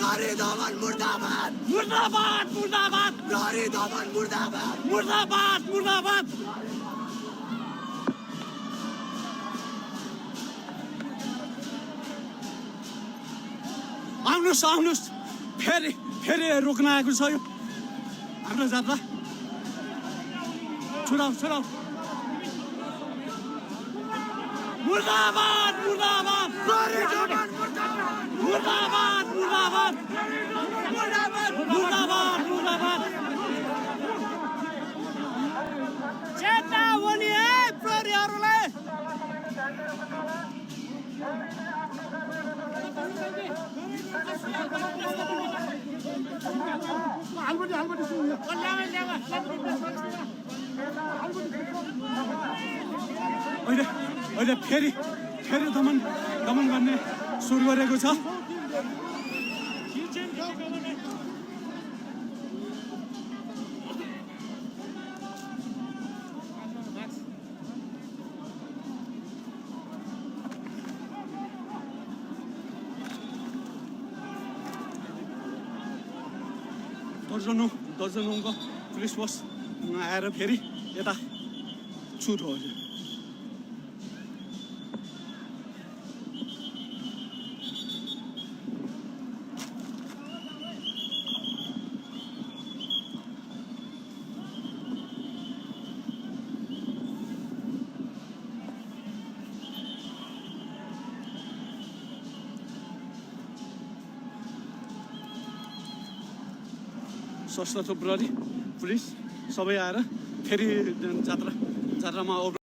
Nare Daman Murdabad! Murdabad! Murdabad! Nare Daman Murdabad! Murdabad! Murdabad! आउनुस् आउनुस् फेरि फेरि रोक्न आएको छ यो हाम्रो जात्रा छुडाउ छुडाउ मुर्दाबाद मुर्दाबाद Nare Daman Murdabad! मुर्दाबाद मुर्दाबाद मुर्दाबाद मुर्दाबाद चेतावनी है प्रहरीहरूलाई अहिले फेरि फेरि दमन गर्ने सुरु गरेको छ दर्जनौको पुलिस फोर्स आएर फेरि यता छुट हो सशस्त्र प्रहरी पुलिस सबै आएर फेरि जात्रामा